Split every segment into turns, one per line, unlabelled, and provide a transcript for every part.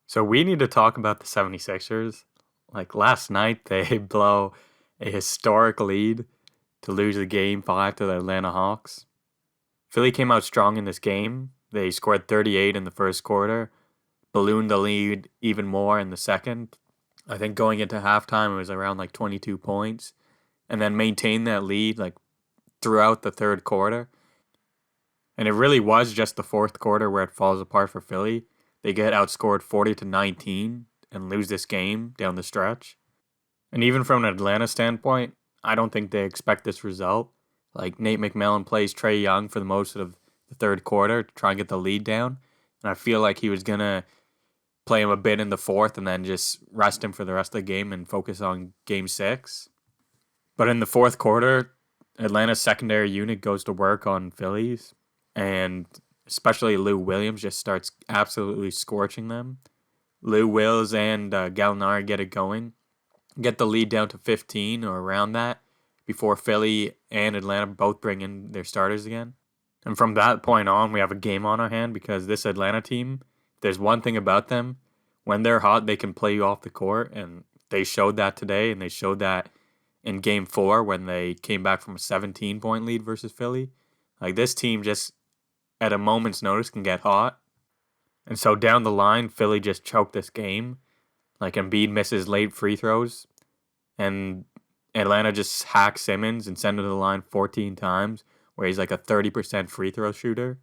So we need to talk about the 76ers. Like last night, they blow a historic lead to lose the game 5 to the Atlanta Hawks. Philly came out strong in this game. They scored 38 in the first quarter, ballooned the lead even more in the second. I think going into halftime, it was around like 22 points, and then maintained that lead like throughout the third quarter. And it really was just the fourth quarter where it falls apart for Philly. They get outscored 40-19 and lose this game down the stretch. And even from an Atlanta standpoint, I don't think they expect this result. Like Nate McMillan plays Trae Young for the most of the third quarter to try and get the lead down. And I feel like he was going to play him a bit in the fourth and then just rest him for the rest of the game and focus on game 6. But in the fourth quarter, Atlanta's secondary unit goes to work on Phillies, and especially Lou Williams just starts absolutely scorching them. Lou Wills and Gallinari get it going, get the lead down to 15 or around that before Philly and Atlanta both bring in their starters again. And from that point on, we have a game on our hand because this Atlanta team, there's one thing about them. When they're hot, they can play you off the court, and they showed that today, and they showed that in game 4 when they came back from a 17-point lead versus Philly. Like this team just at a moment's notice can get hot. And so down the line, Philly just choked this game. Like Embiid misses late free throws, and Atlanta just hacks Simmons and send him to the line 14 times, where he's like a 30% free throw shooter.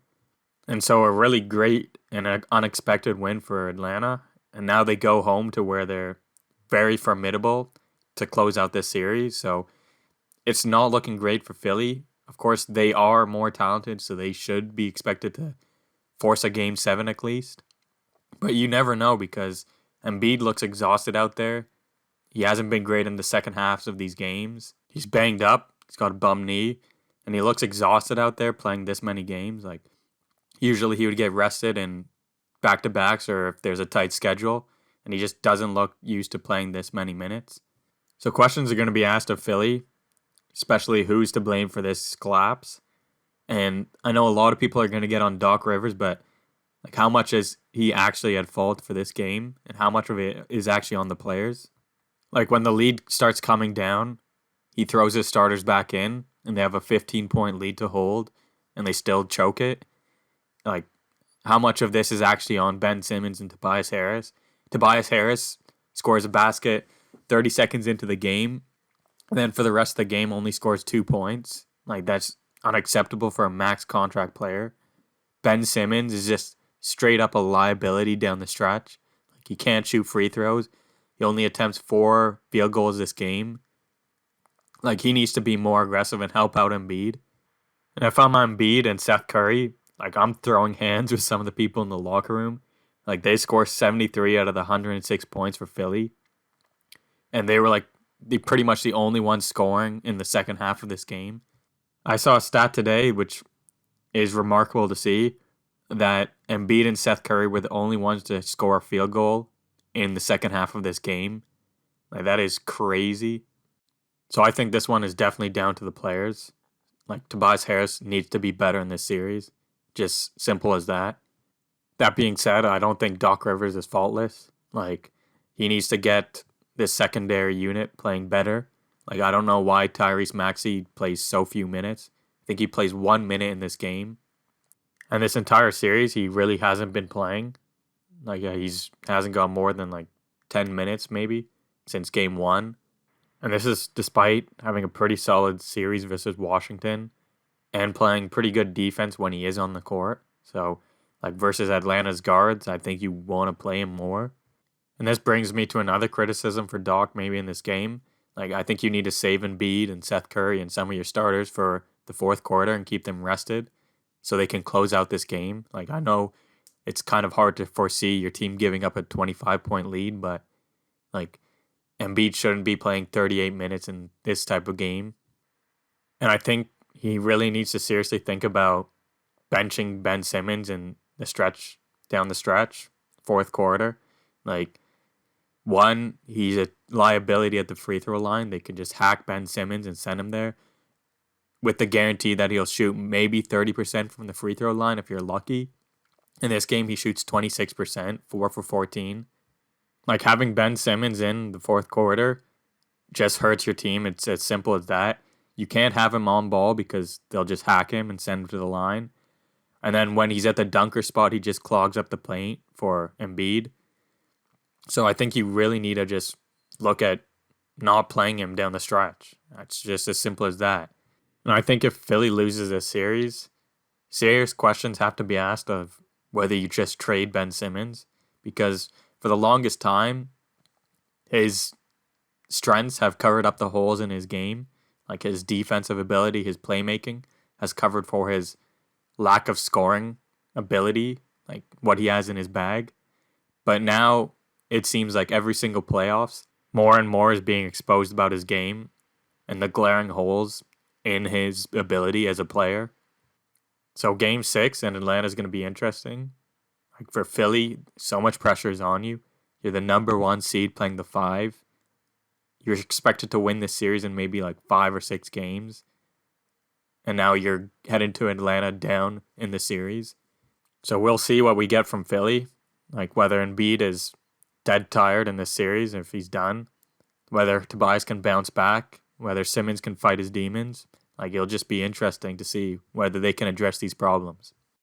And so a really great and unexpected win for Atlanta. And now they go home to where they're very formidable to close out this series. So it's not looking great for Philly. Of course, they are more talented, so they should be expected to force a game 7 at least. But you never know because Embiid looks exhausted out there. He hasn't been great in the second halves of these games. He's banged up. He's got a bum knee. And he looks exhausted out there playing this many games. Like usually he would get rested in back-to-backs or if there's a tight schedule. And he just doesn't look used to playing this many minutes. So questions are going to be asked of Philly, especially who's to blame for this collapse. And I know a lot of people are going to get on Doc Rivers, but like how much is he actually at fault for this game and how much of it is actually on the players? Like when the lead starts coming down, he throws his starters back in and they have a 15-point lead to hold and they still choke it. Like how much of this is actually on Ben Simmons and Tobias Harris? Tobias Harris scores a basket 30 seconds into the game, and then for the rest of the game only scores 2 points. Like that's unacceptable for a max contract player. Ben Simmons is just straight up a liability down the stretch. Like he can't shoot free throws. He only attempts 4 field goals this game. Like he needs to be more aggressive and help out Embiid. And if I'm Embiid and Seth Curry, like I'm throwing hands with some of the people in the locker room. Like they score 73 out of the 106 points for Philly. And they were like pretty much the only ones scoring in the second half of this game. I saw a stat today, which is remarkable to see, that Embiid and Seth Curry were the only ones to score a field goal in the second half of this game. Like that is crazy. So I think this one is definitely down to the players. Like Tobias Harris needs to be better in this series. Just simple as that. That being said, I don't think Doc Rivers is faultless. Like he needs to get this secondary unit playing better. Like I don't know why Tyrese Maxey plays so few minutes. I think he plays 1 minute in this game. And this entire series, he really hasn't been playing. Like he's hasn't got more than like 10 minutes maybe since game 1. And this is despite having a pretty solid series versus Washington and playing pretty good defense when he is on the court. So like versus Atlanta's guards, I think you want to play him more. And this brings me to another criticism for Doc maybe in this game. Like I think you need to save Embiid and Seth Curry and some of your starters for the fourth quarter and keep them rested so they can close out this game. Like I know it's kind of hard to foresee your team giving up a 25-point lead, but like Embiid shouldn't be playing 38 minutes in this type of game. And I think he really needs to seriously think about benching Ben Simmons in the stretch, down the stretch, fourth quarter. Like, one, he's a liability at the free throw line. They can just hack Ben Simmons and send him there with the guarantee that he'll shoot maybe 30% from the free throw line if you're lucky. In this game, he shoots 26%, 4 for 14. Like having Ben Simmons in the fourth quarter just hurts your team. It's as simple as that. You can't have him on ball because they'll just hack him and send him to the line. And then when he's at the dunker spot, he just clogs up the paint for Embiid. So I think you really need to just look at not playing him down the stretch. It's just as simple as that. And I think if Philly loses a series, serious questions have to be asked of whether you just trade Ben Simmons, because for the longest time, his strengths have covered up the holes in his game, like his defensive ability, his playmaking has covered for his lack of scoring ability, like what he has in his bag. But now it seems like every single playoffs, more and more is being exposed about his game and the glaring holes in his ability as a player. So game 6 in Atlanta is going to be interesting. Like for Philly, so much pressure is on you. You're the number 1 seed playing the 5. You're expected to win this series in maybe like 5 or 6 games. And now you're heading to Atlanta down in the series. So we'll see what we get from Philly. Like whether Embiid is dead tired in this series, if he's done. Whether Tobias can bounce back. Whether Simmons can fight his demons. Like it'll just be interesting to see whether they can address these problems.